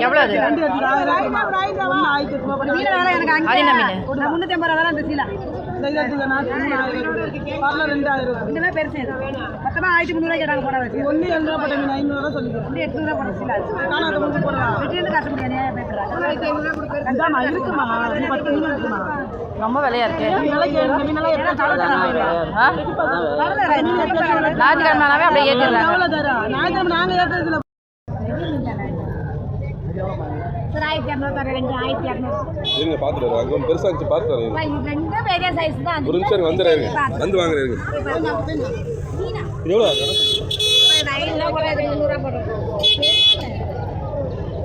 எவ்வளோ அது? அது என்ன மீன்? 350 ரூபா அந்த சீலா. இந்த பெருசு மொத்தமா 1300 கேட்டாங்க போட வச்சு. 1 போட்ட மீன் 500 ரூபா சொல்லிக்கிறேன். 800 போட சீலா. காணாத வந்து போடலாம். வெட்டிட்டு காசு முடியாது பேசுறாங்க. 500 கொடுக்குறேன். இருக்குமா? 10 மீன் இருக்குமா? ரொம்ப விலையா இருக்கு. மீனெல்லாம் எப்ப ஞாயிற்றுக்கிழமைனாவே அப்படியே ஏற்றிடுறாங்க. ஞாயிற்றுக்கிழமை நாங்கள் ஏற்றுறதுல இருங்க பார்த்துட்டு வரேன். அங்கே பெருசாக இருந்துச்சு பார்த்து வரேன். ஒரு நிமிஷம் வந்துடுறேன். வந்து வாங்குறேன். எவ்வளோ?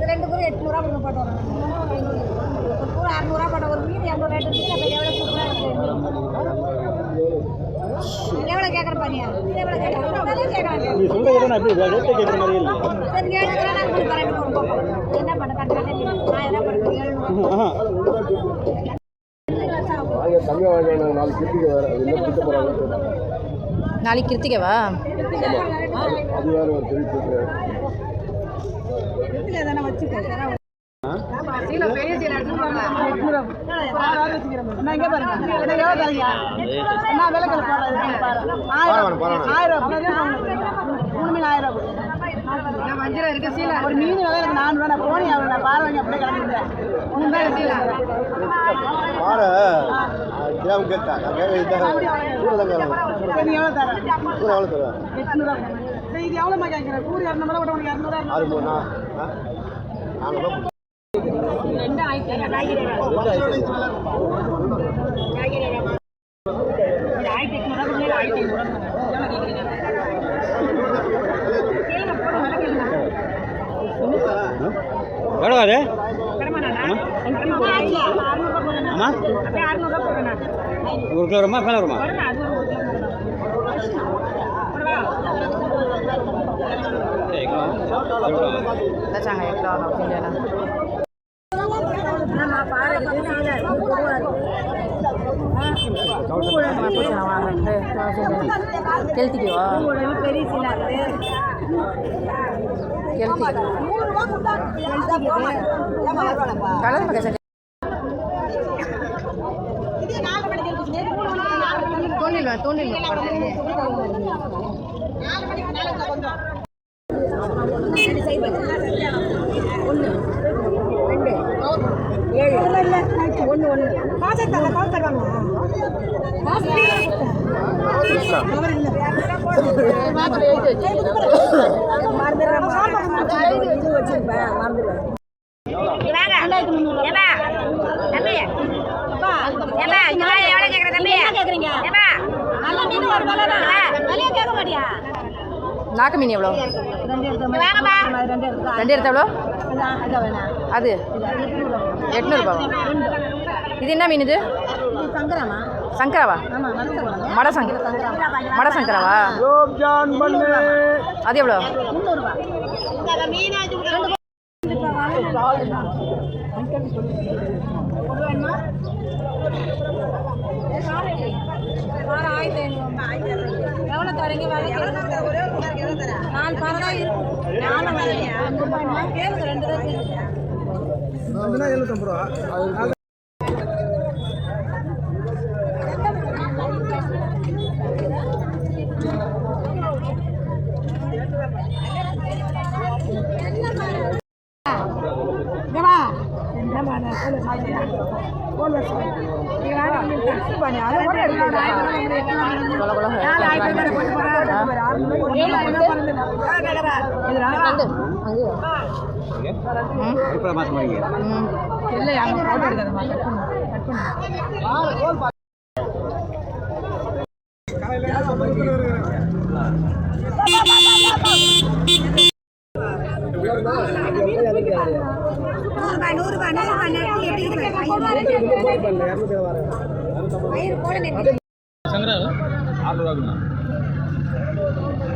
2 பேரும் 800 ரூபா போட்டு வரோம். ஒரு கூட 600 ரூபா போட்ட ஒரு மீன் எவ்வளோ ரேட் இருக்குது? அப்போ எவ்வளோ சூப்பராக இருக்குது. எவ்வளோ கேட்குற பாரியா? எவ்வளோ கேட்குறாங்க? நீ சொல்ற கேட்க நான் எப்படி ரேட்டை கேட்குற மாதிரி இல்லை. சரி 700 நான் கொடுக்குறேன். என்ன பண்ண கட்டுறேன்? 1000 ரூபா கொடுக்குறேன். நாளைக்கு கிருத்திகவா? ஒரு மீன் விலை எனக்கு 400 ரூபா. போனி நான் பாறை வாங்கி அப்படியே கிளம்பிட்டேன். நீ எவ்வளோ தர? 800 இது எவ்வளோமா கேட்குறேன்? கூறு 200 ரூபா உனக்கு 200 எவ்வளோ அது? ஆமாம் 1 கிலோ வருமா? மேலே வருமா? கெளுத்திக்குவா? பெரிய சீலா கலர் தோண்டில் நாக்கு மீன் எவ்வளோ? 2 எடுத்து எவ்வளோ? அது 800 ரூபாவா? இது என்ன மீன்? இது சங்கராவா? மடசங்கராவா? அது எவ்வளோ? 300 எவ்வளோ தரீங்க? 4 பாறை தான் இருக்கும். 750 ரூபா.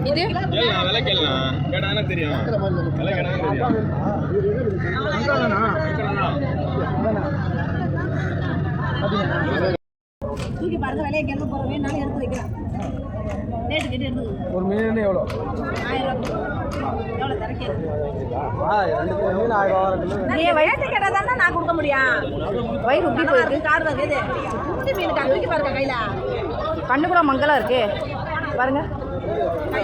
இது விலை கேட்கலாம் கேட்டாங்கன்னா தெரியும். விலை கேட்டாங்கன்னா தெரியும். தூக்கி பாருங்க விலையை கேட்க போகிறோம். நானும் எடுத்து வைக்கிறேன். ரேட்டு கேட்டு எடுத்து ஒரு மீன் எவ்வளோ? 1000 ரூபா. எவ்வளோ திறக்கிறது மீன் 1000 ரூபா நீ வயசு கேட்டால் தானே நான் கொடுக்க முடியும் வயிறு உப்பி போயிருக்கு காடு தான் இது குட்டி மீன் தூக்கி பாருங்க கையில் கண்ணு கூட மங்கலாக இருக்கு பாருங்க.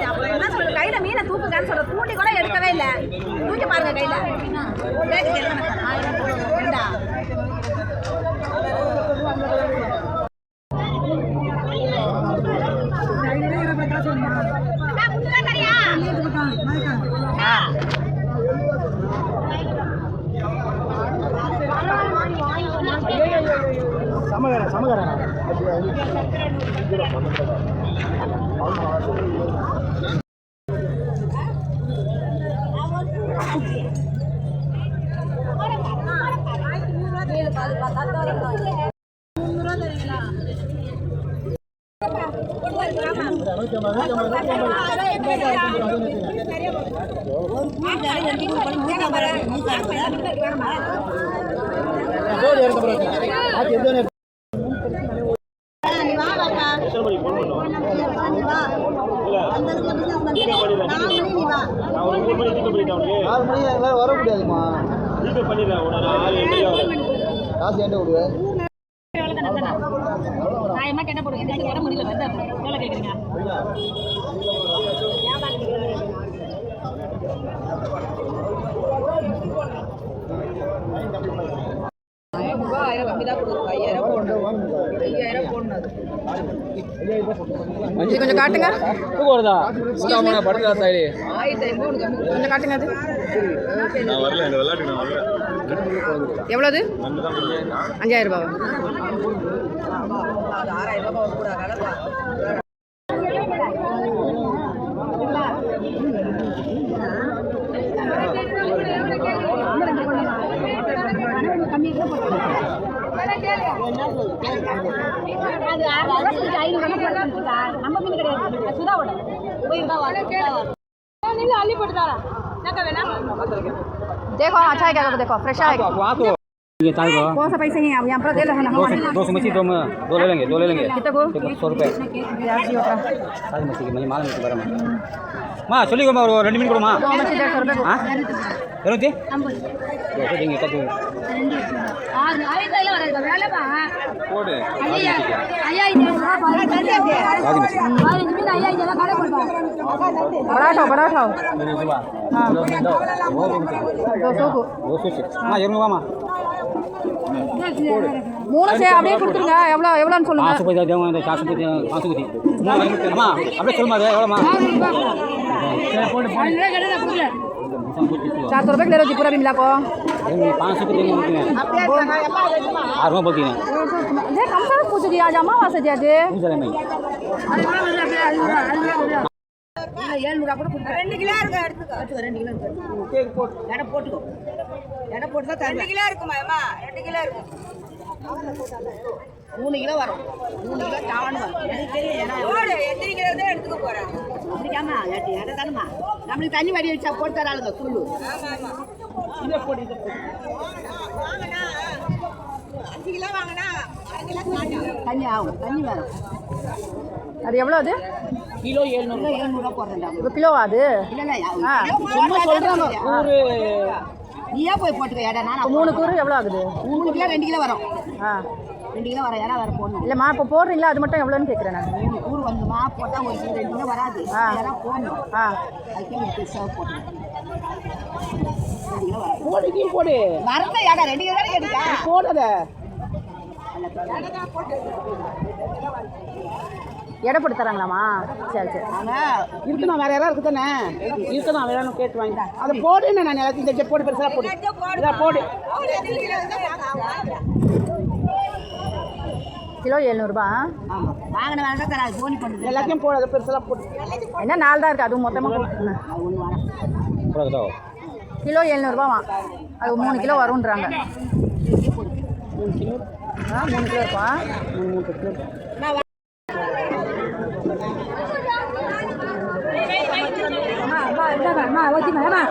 அப்புறம் என்ன சொல்றது கையில் மீனை தூக்குங்கன்னு சொல்ற தூண்டி கூட எடுக்கவே இல்லை தூக்கி பாருங்க கையில் வேண்டா சமகரன் வர முடியாதுமா காசு என்ன கொடுங்க நியாயமா கேட்ட போடுங்க கேட்ட முடியல வந்து எவ்வளோ கேட்குறீங்க இது கொஞ்சம் காட்டுங்க. வருதா படுத்தா சைடு கொஞ்சம் காட்டுங்க. அது நான் வரல இந்த விளையாட்டுக்கு நான் வரல. எவ்வளோது? 5000 ரூபாவா? நம்ம மீன் கிடையாது சுதாவோட அள்ளி போட்டுதா வேணா देखो अच्छा है क्या देखो फ्रेश है कौन सा पैसे हैं यहाँ पर दे रहे हैं 200 मछली तो दो ले लेंगे कितना को 100 रुपये सारी मछली की माल में बारे में माँ चलिए और 2 मिनट கொடுமா 2 मछली 150 रुपये हाँ எவ்வளோ देंगे कब போடு बड़ा उठाओ हाँ 200 को 200 हाँ எவ்வளோவாமா 3 சே அப்படியே கொடுத்துருங்க எவ்வளோன்னு சொல்லுங்க 500 पैसा देंगे 500 की அம்மா அப்படியே சொல்லுமா எவ்வளோமா 400 रुपये ले लो जी पूरा भी मिला को 500 को देंगे बोलती हैं जे कम से पूछ जी आज अमावास्या जी आज पूछ रहे नहीं 700 கூட 2 கிலோ இருக்கு எடுத்துக்கோ 2 கிலோ இருக்கு எடை போட்டுக்கோ எடை போட்டு தான் 2 கிலோ இருக்குமா அம்மா 2 கிலோ இருக்கு 3 கிலோ வரும் 3 கிலோ தாவணும் எனக்கு தெரியும் ஏன்னா எத்தனை கிலோ தான் எடுத்துக்க போறேன் அப்படிக்காமா எடை தானுமா நம்மளுக்கு தண்ணி வடி வச்சா போட்டு தராளுங்க குள்ளு ஆமா ஆமா இதை போட்டு இதை போட்டு வாங்கனா 5 கிலோ வாங்கனா 1 கிலோ தண்ணி ஆகும் தண்ணி வரும் அது எவ்வளோ அது கிலோ 700 போடுறேன்டா ஒரு கிலோ அது இல்ல சும்மா சொல்றாங்க ஒரு நீயா போய் போட்டுக்க ஏடா நான் 3 கூறு எவ்வளோ ஆகுது 3 கிலோ 2 கிலோ வரும் ஆ 2 கிலோ வர ஏடா வர போடணும் இல்லைம்மா இப்போ போடுறீங்களா அது மட்டும் எவ்வளோன்னு கேட்குறேன் நான் 3 கூறு வந்துமா போட்டா ஒரு 2 கிலோ வராது ஏடா போடணும் ஆ அதுக்கு ஒரு பெருசா போடணும் 2 கிலோ வரும் போடு வரல ஏடா 2 கிலோ தான் எடுக்க போடுத எடை போட்டு தராங்களாம்மா சரி சரி இருக்குண்ணா வேற யாராவது இருக்கு தானே இருக்குண்ணா வேணும் கேட்டு வாங்கி அதை போடுன்னு நான் இந்த போடு பெருசாக போடு இதான் போடு கிலோ 700 ரூபா ஆமாம் வாங்கின வேலை தான் தராது போனி பண்ணுது எல்லாத்தையும் போடு அதை பெருசாக போடு என்ன 4 தான் இருக்குது அதுவும் மொத்தமாக கிலோ 700 ரூபாவா அது 3 கிலோ வரும்ன்றாங்க 3 கிலோ ஆ 3 கிலோ இருப்பா 3 கிலோ அம்மா ஓகேம்மா